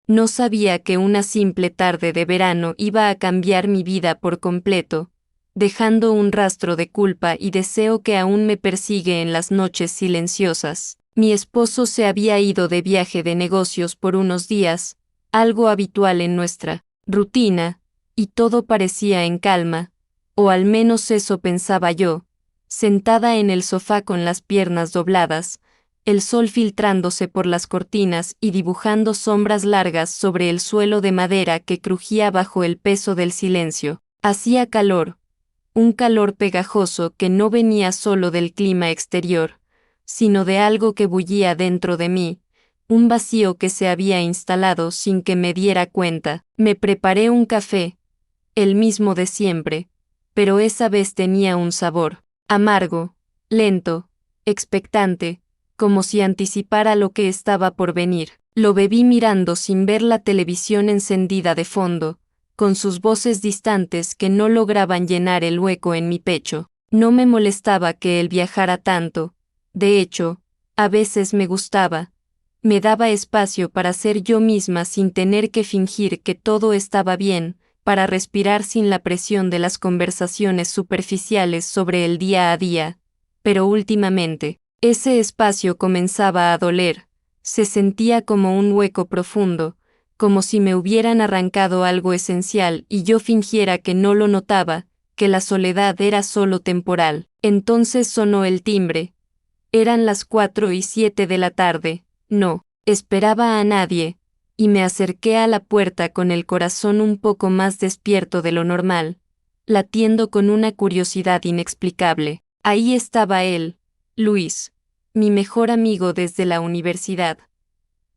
No sabía que una simple tarde de verano iba a cambiar mi vida por completo, dejando un rastro de culpa y deseo que aún me persigue en las noches silenciosas. Mi esposo se había ido de viaje de negocios por unos días, algo habitual en nuestra rutina, y todo parecía en calma, o al menos eso pensaba yo, sentada en el sofá con las piernas dobladas, el sol filtrándose por las cortinas y dibujando sombras largas sobre el suelo de madera que crujía bajo el peso del silencio. Hacía calor, un calor pegajoso que no venía solo del clima exterior, sino de algo que bullía dentro de mí, un vacío que se había instalado sin que me diera cuenta. Me preparé un café, el mismo de siempre, pero esa vez tenía un sabor amargo, lento, expectante, como si anticipara lo que estaba por venir. Lo bebí mirando sin ver la televisión encendida de fondo, con sus voces distantes que no lograban llenar el hueco en mi pecho. No me molestaba que él viajara tanto, de hecho, a veces me gustaba. Me daba espacio para ser yo misma sin tener que fingir que todo estaba bien, para respirar sin la presión de las conversaciones superficiales sobre el día a día. Pero últimamente, ese espacio comenzaba a doler, se sentía como un hueco profundo, como si me hubieran arrancado algo esencial y yo fingiera que no lo notaba, que la soledad era solo temporal. Entonces sonó el timbre. Eran las 4:07 de la tarde, no esperaba a nadie, y me acerqué a la puerta con el corazón un poco más despierto de lo normal, latiendo con una curiosidad inexplicable. Ahí estaba él, Luis, mi mejor amigo desde la universidad.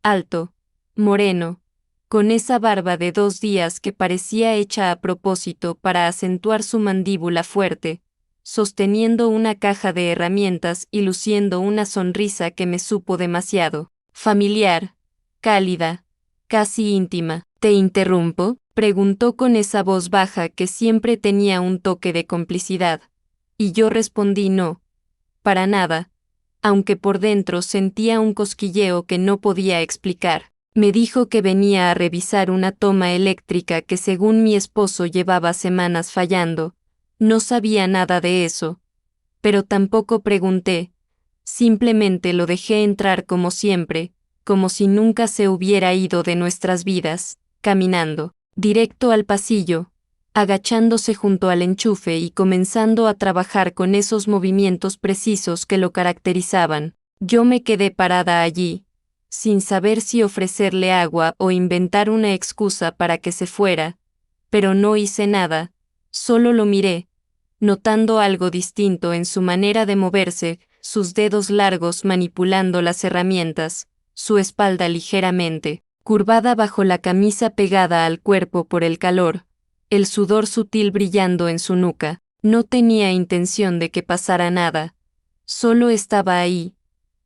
Alto, moreno, con esa barba de 2 días que parecía hecha a propósito para acentuar su mandíbula fuerte, sosteniendo una caja de herramientas y luciendo una sonrisa que me supo demasiado familiar, cálida, casi íntima. ¿Te interrumpo?, preguntó con esa voz baja que siempre tenía un toque de complicidad, y yo respondí no, para nada, aunque por dentro sentía un cosquilleo que no podía explicar. Me dijo que venía a revisar una toma eléctrica que según mi esposo llevaba semanas fallando. No sabía nada de eso, pero tampoco pregunté, simplemente lo dejé entrar como siempre, como si nunca se hubiera ido de nuestras vidas, caminando directo al pasillo, agachándose junto al enchufe y comenzando a trabajar con esos movimientos precisos que lo caracterizaban. Yo me quedé parada allí, sin saber si ofrecerle agua o inventar una excusa para que se fuera, pero no hice nada, solo lo miré, notando algo distinto en su manera de moverse, sus dedos largos manipulando las herramientas, su espalda ligeramente curvada bajo la camisa pegada al cuerpo por el calor, el sudor sutil brillando en su nuca. No tenía intención de que pasara nada, solo estaba ahí,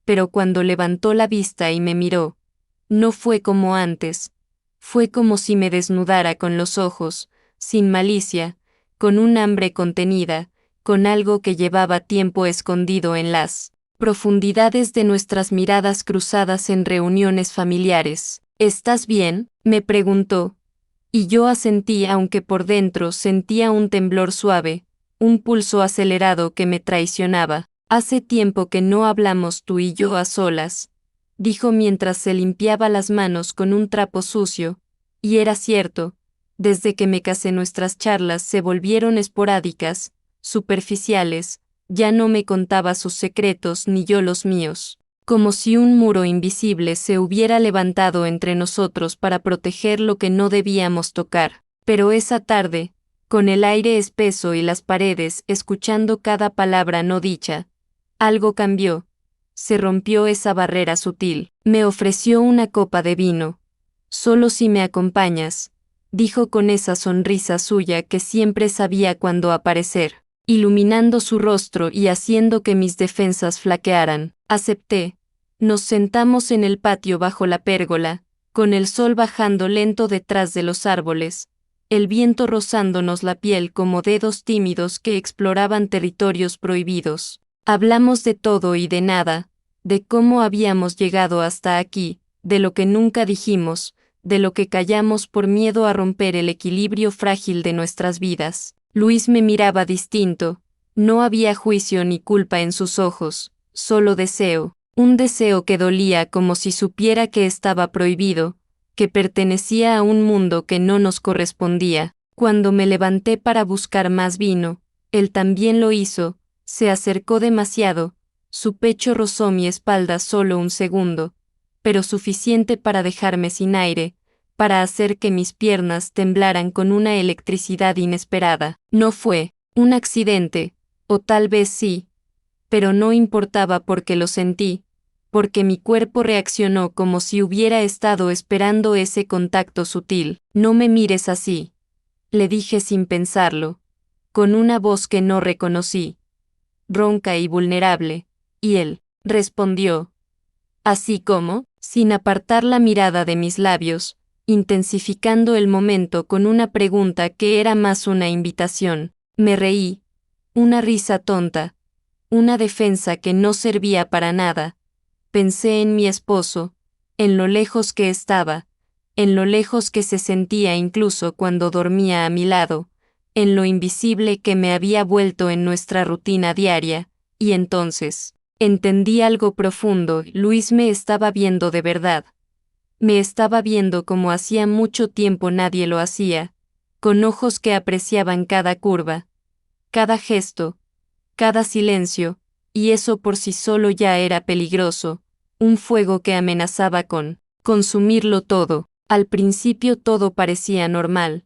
pero cuando levantó la vista y me miró, no fue como antes, fue como si me desnudara con los ojos, sin malicia, con un hambre contenida, con algo que llevaba tiempo escondido en las profundidades de nuestras miradas cruzadas en reuniones familiares. ¿Estás bien?, me preguntó, y yo asentí aunque por dentro sentía un temblor suave, un pulso acelerado que me traicionaba. Hace tiempo que no hablamos tú y yo a solas, dijo mientras se limpiaba las manos con un trapo sucio, y era cierto, desde que me casé nuestras charlas se volvieron esporádicas, superficiales, ya no me contaba sus secretos ni yo los míos, como si un muro invisible se hubiera levantado entre nosotros para proteger lo que no debíamos tocar. Pero esa tarde, con el aire espeso y las paredes escuchando cada palabra no dicha, algo cambió. Se rompió esa barrera sutil. Me ofreció una copa de vino. Solo si me acompañas, dijo con esa sonrisa suya que siempre sabía cuándo aparecer, iluminando su rostro y haciendo que mis defensas flaquearan. Acepté. Nos sentamos en el patio bajo la pérgola, con el sol bajando lento detrás de los árboles, el viento rozándonos la piel como dedos tímidos que exploraban territorios prohibidos. Hablamos de todo y de nada, de cómo habíamos llegado hasta aquí, de lo que nunca dijimos, de lo que callamos por miedo a romper el equilibrio frágil de nuestras vidas. Luis me miraba distinto, no había juicio ni culpa en sus ojos, solo deseo, un deseo que dolía como si supiera que estaba prohibido, que pertenecía a un mundo que no nos correspondía. Cuando me levanté para buscar más vino, él también lo hizo, se acercó demasiado, su pecho rozó mi espalda solo un segundo, pero suficiente para dejarme sin aire, para hacer que mis piernas temblaran con una electricidad inesperada. No fue un accidente, o tal vez sí, pero no importaba porque lo sentí, porque mi cuerpo reaccionó como si hubiera estado esperando ese contacto sutil. No me mires así, le dije sin pensarlo, con una voz que no reconocí, ronca y vulnerable, y él respondió, así como, sin apartar la mirada de mis labios, intensificando el momento con una pregunta que era más una invitación. Me reí, una risa tonta, una defensa que no servía para nada. Pensé en mi esposo, en lo lejos que estaba, en lo lejos que se sentía incluso cuando dormía a mi lado, en lo invisible que me había vuelto en nuestra rutina diaria, y entonces, entendí algo profundo. Luis me estaba viendo de verdad. Me estaba viendo como hacía mucho tiempo nadie lo hacía, con ojos que apreciaban cada curva, cada gesto, cada silencio, y eso por sí solo ya era peligroso, un fuego que amenazaba con consumirlo todo. Al principio todo parecía normal,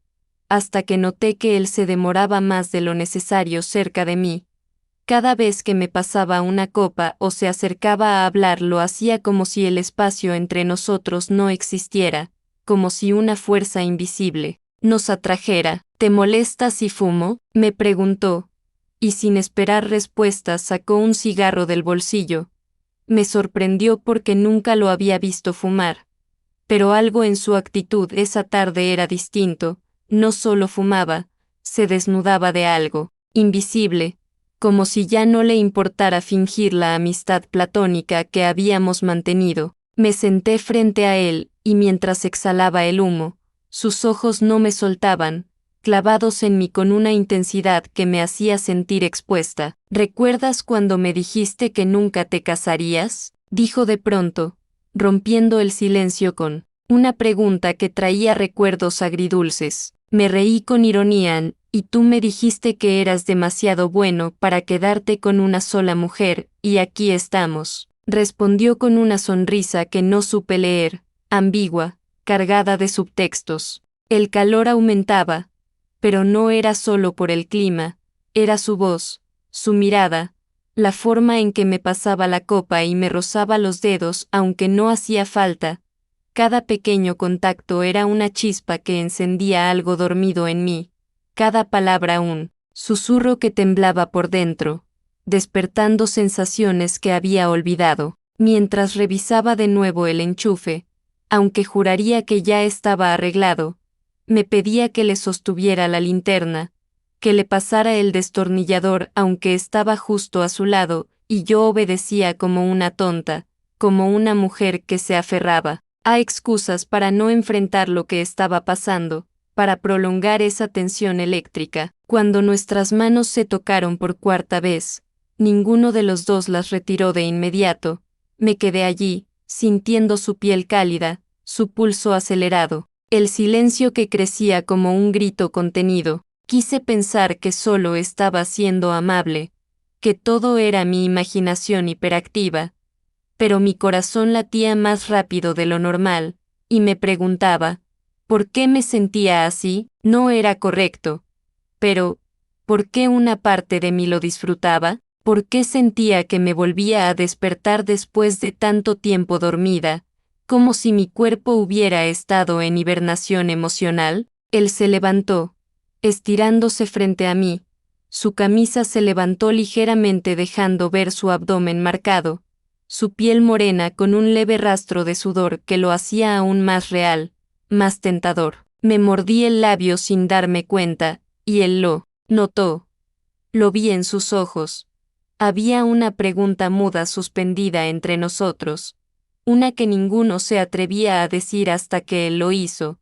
hasta que noté que él se demoraba más de lo necesario cerca de mí. Cada vez que me pasaba una copa o se acercaba a hablar lo hacía como si el espacio entre nosotros no existiera, como si una fuerza invisible nos atrajera. ¿Te molesta si fumo?, me preguntó, y sin esperar respuesta sacó un cigarro del bolsillo. Me sorprendió porque nunca lo había visto fumar. Pero algo en su actitud esa tarde era distinto, no solo fumaba, se desnudaba de algo invisible, como si ya no le importara fingir la amistad platónica que habíamos mantenido. Me senté frente a él, y mientras exhalaba el humo, sus ojos no me soltaban, clavados en mí con una intensidad que me hacía sentir expuesta. ¿Recuerdas cuando me dijiste que nunca te casarías?, dijo de pronto, rompiendo el silencio con una pregunta que traía recuerdos agridulces. Me reí con ironía, y tú me dijiste que eras demasiado bueno para quedarte con una sola mujer, y aquí estamos, respondió con una sonrisa que no supe leer, ambigua, cargada de subtextos. El calor aumentaba, pero no era solo por el clima, era su voz, su mirada, la forma en que me pasaba la copa y me rozaba los dedos aunque no hacía falta. Cada pequeño contacto era una chispa que encendía algo dormido en mí, cada palabra un susurro que temblaba por dentro, despertando sensaciones que había olvidado. Mientras revisaba de nuevo el enchufe, aunque juraría que ya estaba arreglado, me pedía que le sostuviera la linterna, que le pasara el destornillador aunque estaba justo a su lado, y yo obedecía como una tonta, como una mujer que se aferraba a excusas para no enfrentar lo que estaba pasando, para prolongar esa tensión eléctrica. Cuando nuestras manos se tocaron por cuarta vez, ninguno de los dos las retiró de inmediato. Me quedé allí, sintiendo su piel cálida, su pulso acelerado, el silencio que crecía como un grito contenido. Quise pensar que solo estaba siendo amable, que todo era mi imaginación hiperactiva, pero mi corazón latía más rápido de lo normal, y me preguntaba, ¿por qué me sentía así? No era correcto. Pero, ¿por qué una parte de mí lo disfrutaba? ¿Por qué sentía que me volvía a despertar después de tanto tiempo dormida, como si mi cuerpo hubiera estado en hibernación emocional? Él se levantó, estirándose frente a mí. Su camisa se levantó ligeramente dejando ver su abdomen marcado, su piel morena con un leve rastro de sudor que lo hacía aún más real, más tentador. Me mordí el labio sin darme cuenta, y él lo notó. Lo vi en sus ojos. Había una pregunta muda suspendida entre nosotros. una que ninguno se atrevía a decir hasta que él lo hizo.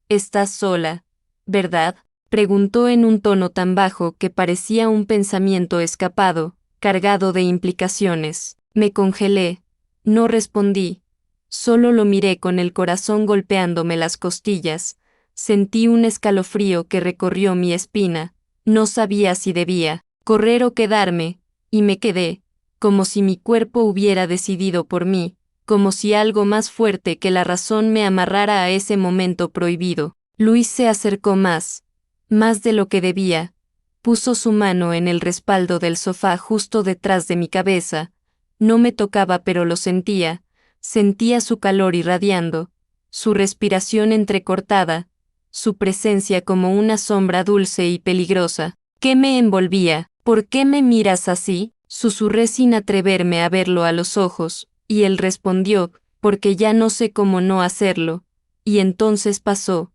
«Estás sola, ¿verdad?», preguntó en un tono tan bajo que parecía un pensamiento escapado, cargado de implicaciones. Me congelé. No respondí. Solo lo miré con el corazón golpeándome las costillas. Sentí un escalofrío que recorrió mi espina. No sabía si debía correr o quedarme, y me quedé, como si mi cuerpo hubiera decidido por mí, como si algo más fuerte que la razón me amarrara a ese momento prohibido. Luis se acercó más de lo que debía. Puso su mano en el respaldo del sofá justo detrás de mi cabeza. No me tocaba, pero lo sentía. Sentía su calor irradiando, su respiración entrecortada, su presencia como una sombra dulce y peligrosa. ¿Qué me envolvía? ¿Por qué me miras así?, susurré sin atreverme a verlo a los ojos, y él respondió, porque ya no sé cómo no hacerlo. Y entonces pasó.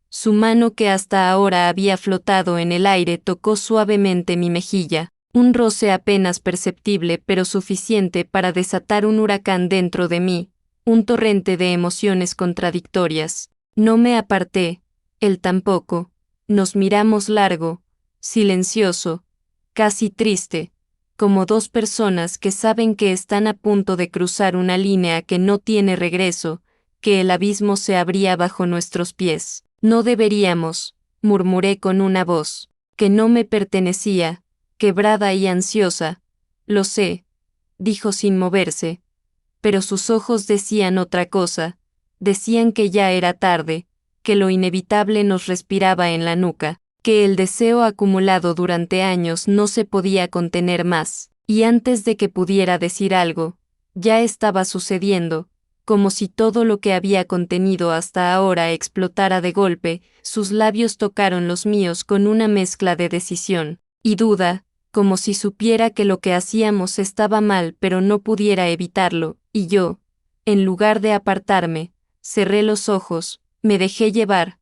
Su mano, que hasta ahora había flotado en el aire, tocó suavemente mi mejilla, un roce apenas perceptible pero suficiente para desatar un huracán dentro de mí, un torrente de emociones contradictorias. No me aparté, él tampoco. Nos miramos largo, silencioso, casi triste, como dos personas que saben que están a punto de cruzar una línea que no tiene regreso, que el abismo se abría bajo nuestros pies. No deberíamos, murmuré con una voz que no me pertenecía, quebrada y ansiosa. Lo sé, dijo sin moverse, pero sus ojos decían otra cosa, decían que ya era tarde, que lo inevitable nos respiraba en la nuca, que el deseo acumulado durante años no se podía contener más, y antes de que pudiera decir algo, ya estaba sucediendo, como si todo lo que había contenido hasta ahora explotara de golpe. Sus labios tocaron los míos con una mezcla de decisión y duda, como si supiera que lo que hacíamos estaba mal pero no pudiera evitarlo, y yo, en lugar de apartarme, cerré los ojos, me dejé llevar.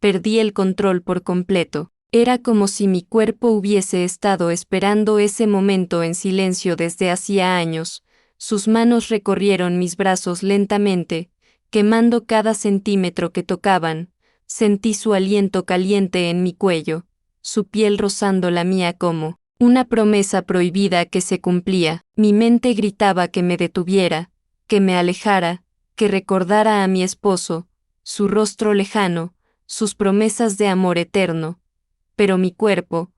Perdí el control por completo. Era como si mi cuerpo hubiese estado esperando ese momento en silencio desde hacía años. Sus manos recorrieron mis brazos lentamente, quemando cada centímetro que tocaban. Sentí su aliento caliente en mi cuello, su piel rozando la mía como una promesa prohibida que se cumplía. Mi mente gritaba que me detuviera, que me alejara, que recordara a mi esposo, su rostro lejano, sus promesas de amor eterno. Pero mi cuerpo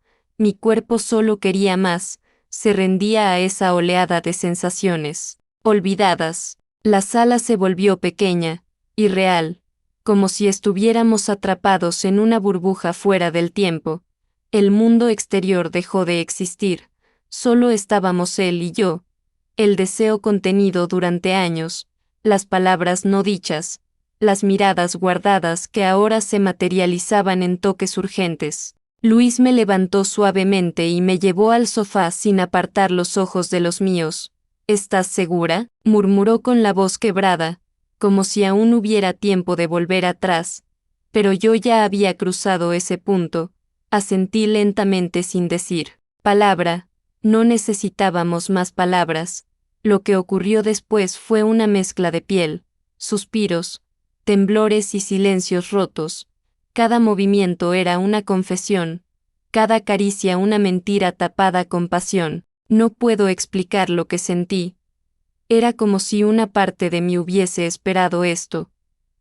solo quería más, se rendía a esa oleada de sensaciones olvidadas. La sala se volvió pequeña, irreal, como si estuviéramos atrapados en una burbuja fuera del tiempo. El mundo exterior dejó de existir, solo estábamos él y yo, el deseo contenido durante años, las palabras no dichas, las miradas guardadas que ahora se materializaban en toques urgentes. Luis me levantó suavemente y me llevó al sofá sin apartar los ojos de los míos. ¿Estás segura?, murmuró con la voz quebrada, como si aún hubiera tiempo de volver atrás. Pero yo ya había cruzado ese punto. Asentí lentamente sin decir palabra. No necesitábamos más palabras. Lo que ocurrió después fue una mezcla de piel, suspiros, temblores y silencios rotos. Cada movimiento era una confesión, cada caricia una mentira tapada con pasión. No puedo explicar lo que sentí. Era como si una parte de mí hubiese esperado esto,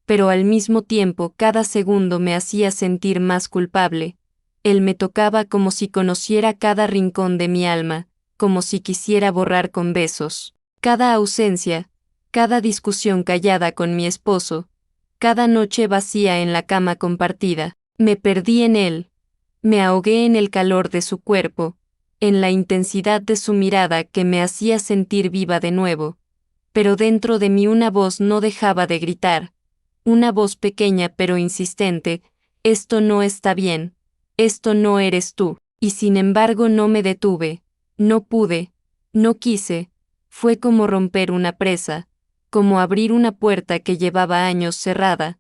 pero al mismo tiempo cada segundo me hacía sentir más culpable. Él me tocaba como si conociera cada rincón de mi alma, como si quisiera borrar con besos cada ausencia, cada discusión callada con mi esposo, cada noche vacía en la cama compartida. Me perdí en él. Me ahogué en el calor de su cuerpo, en la intensidad de su mirada que me hacía sentir viva de nuevo. Pero dentro de mí una voz no dejaba de gritar, una voz pequeña pero insistente: esto no está bien, esto no eres tú. Y sin embargo no me detuve, no pude, no quise. Fue como romper una presa, como abrir una puerta que llevaba años cerrada.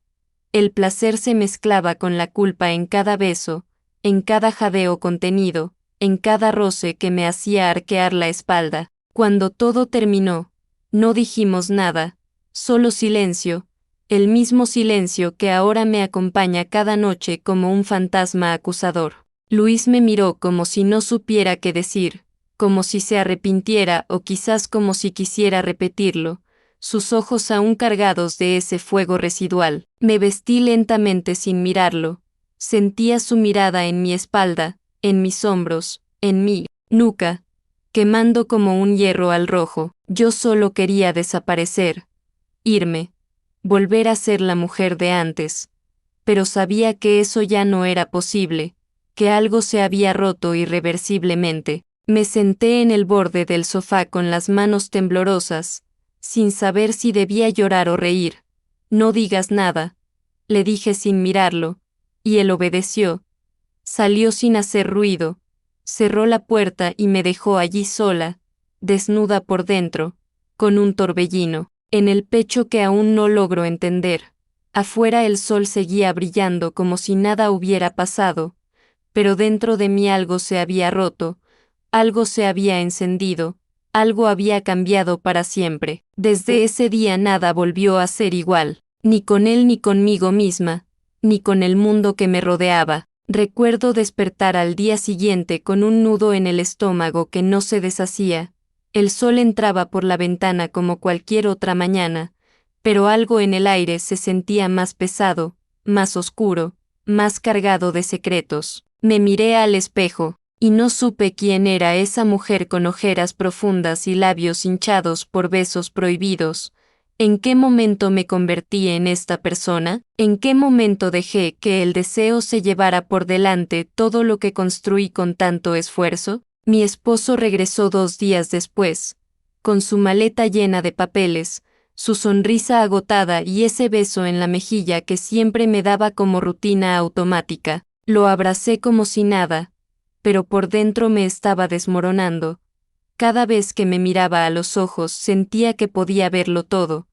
El placer se mezclaba con la culpa en cada beso, en cada jadeo contenido, en cada roce que me hacía arquear la espalda. Cuando todo terminó, no dijimos nada, Solo silencio, el mismo silencio que ahora me acompaña cada noche como un fantasma acusador. Luis me miró como si no supiera qué decir, como si se arrepintiera o quizás como si quisiera repetirlo, sus ojos aún cargados de ese fuego residual. Me vestí lentamente sin mirarlo. Sentía su mirada en mi espalda, en mis hombros, en mi nuca, quemando como un hierro al rojo. Yo solo quería desaparecer, irme, volver a ser la mujer de antes. Pero sabía que eso ya no era posible, que algo se había roto irreversiblemente. Me senté en el borde del sofá con las manos temblorosas, sin saber si debía llorar o reír. No digas nada, le dije sin mirarlo, y él obedeció. Salió sin hacer ruido, cerró la puerta y me dejó allí sola, desnuda por dentro, con un torbellino en el pecho que aún no logro entender. Afuera el sol seguía brillando como si nada hubiera pasado, pero dentro de mí algo se había roto, algo se había encendido, algo había cambiado para siempre. Desde ese día nada volvió a ser igual, ni con él ni conmigo misma, ni con el mundo que me rodeaba. Recuerdo despertar al día siguiente con un nudo en el estómago que no se deshacía. El sol entraba por la ventana como cualquier otra mañana, pero algo en el aire se sentía más pesado, más oscuro, más cargado de secretos. Me miré al espejo, y no supe quién era esa mujer con ojeras profundas y labios hinchados por besos prohibidos. ¿En qué momento me convertí en esta persona? ¿En qué momento dejé que el deseo se llevara por delante todo lo que construí con tanto esfuerzo? Mi esposo regresó 2 días después, con su maleta llena de papeles, su sonrisa agotada y ese beso en la mejilla que siempre me daba como rutina automática. Lo abracé como si nada, pero por dentro me estaba desmoronando. Cada vez que me miraba a los ojos sentía que podía verlo todo.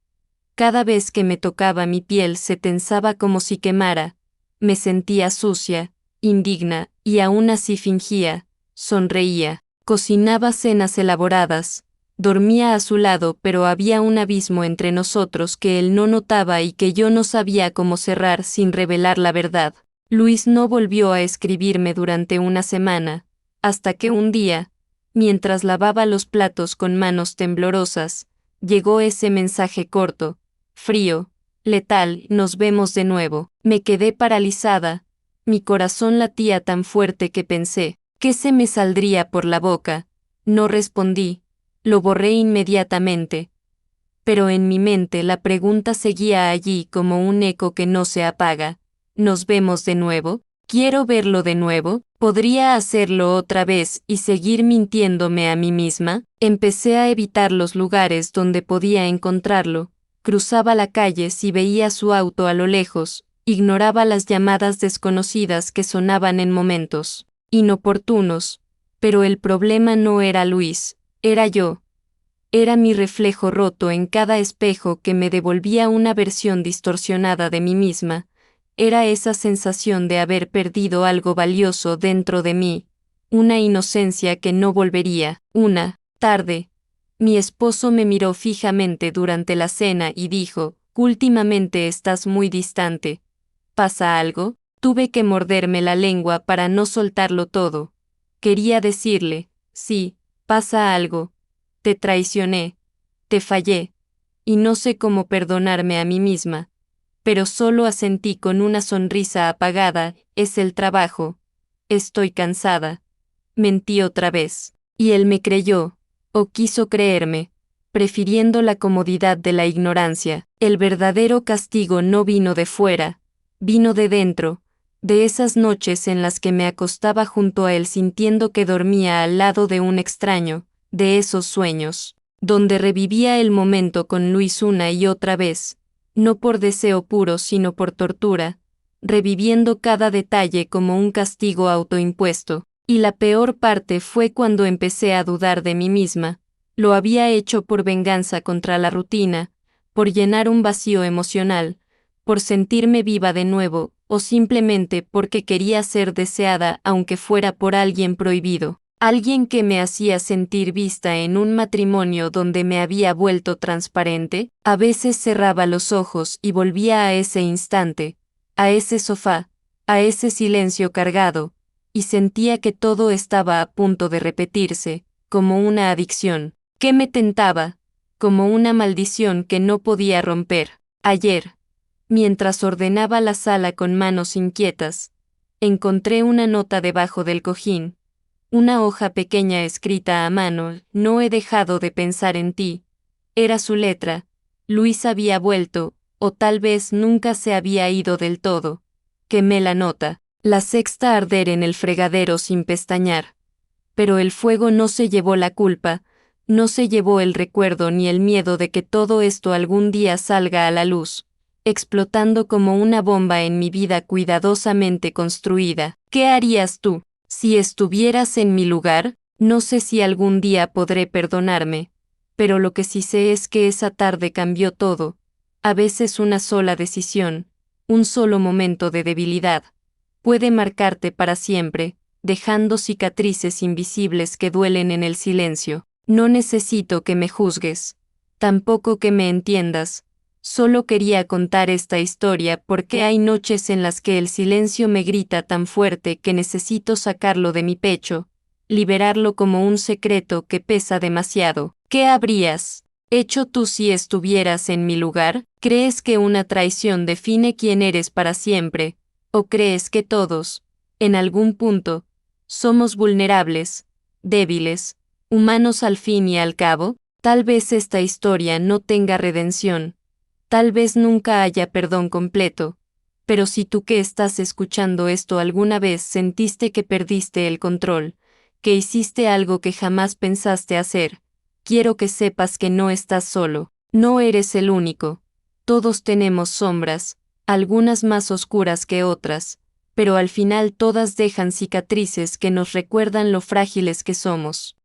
Cada vez que me tocaba mi piel se tensaba como si quemara. Me sentía sucia, indigna, y aún así fingía, sonreía. Cocinaba cenas elaboradas. Dormía a su lado, pero había un abismo entre nosotros que él no notaba y que yo no sabía cómo cerrar sin revelar la verdad. Luis no volvió a escribirme durante una semana, hasta que un día, mientras lavaba los platos con manos temblorosas, llegó ese mensaje corto, frío, letal: nos vemos de nuevo. Me quedé paralizada, mi corazón latía tan fuerte que pensé, ¿qué se me saldría por la boca? No respondí, lo borré inmediatamente. Pero en mi mente la pregunta seguía allí como un eco que no se apaga. ¿Nos vemos de nuevo? ¿Quiero verlo de nuevo? ¿Podría hacerlo otra vez y seguir mintiéndome a mí misma? Empecé a evitar los lugares donde podía encontrarlo. Cruzaba la calle si veía su auto a lo lejos, ignoraba las llamadas desconocidas que sonaban en momentos inoportunos. Pero el problema no era Luis, era yo. Era mi reflejo roto en cada espejo que me devolvía una versión distorsionada de mí misma. Era esa sensación de haber perdido algo valioso dentro de mí, una inocencia que no volvería. Una tarde, mi esposo me miró fijamente durante la cena y dijo: últimamente estás muy distante. ¿Pasa algo? Tuve que morderme la lengua para no soltarlo todo. Quería decirle: sí, pasa algo. Te traicioné, te fallé, y no sé cómo perdonarme a mí misma. Pero solo asentí con una sonrisa apagada: es el trabajo. Estoy cansada. Mentí otra vez. Y él me creyó, o quiso creerme, prefiriendo la comodidad de la ignorancia. El verdadero castigo no vino de fuera, vino de dentro, de esas noches en las que me acostaba junto a él sintiendo que dormía al lado de un extraño, de esos sueños, donde revivía el momento con Luis una y otra vez, no por deseo puro sino por tortura, reviviendo cada detalle como un castigo autoimpuesto. Y la peor parte fue cuando empecé a dudar de mí misma. Lo había hecho por venganza contra la rutina, por llenar un vacío emocional, por sentirme viva de nuevo, o simplemente porque quería ser deseada aunque fuera por alguien prohibido. alguien que me hacía sentir vista en un matrimonio donde me había vuelto transparente. A veces cerraba los ojos y volvía a ese instante, a ese sofá, a ese silencio cargado, y sentía que todo estaba a punto de repetirse, como una adicción, que me tentaba, como una maldición que no podía romper. Ayer, mientras ordenaba la sala con manos inquietas, encontré una nota debajo del cojín, una hoja pequeña escrita a mano. No he dejado de pensar en ti. Era su letra. Luis había vuelto, o tal vez nunca se había ido del todo. Quemé la nota, la sexta a arder en el fregadero sin pestañear. Pero el fuego no se llevó la culpa, no se llevó el recuerdo ni el miedo de que todo esto algún día salga a la luz, explotando como una bomba en mi vida cuidadosamente construida. ¿Qué harías tú? Si estuvieras en mi lugar, no sé si algún día podré perdonarme, pero lo que sí sé es que esa tarde cambió todo. A veces una sola decisión, un solo momento de debilidad, puede marcarte para siempre, dejando cicatrices invisibles que duelen en el silencio. No necesito que me juzgues, tampoco que me entiendas. Solo quería contar esta historia porque hay noches en las que el silencio me grita tan fuerte que necesito sacarlo de mi pecho, liberarlo como un secreto que pesa demasiado. ¿Qué habrías hecho tú si estuvieras en mi lugar? ¿Crees que una traición define quién eres para siempre? ¿O crees que todos, en algún punto, somos vulnerables, débiles, humanos al fin y al cabo? Tal vez esta historia no tenga redención. Tal vez nunca haya perdón completo, pero si tú que estás escuchando esto alguna vez sentiste que perdiste el control, que hiciste algo que jamás pensaste hacer, quiero que sepas que no estás solo, no eres el único. Todos tenemos sombras, algunas más oscuras que otras, pero al final todas dejan cicatrices que nos recuerdan lo frágiles que somos.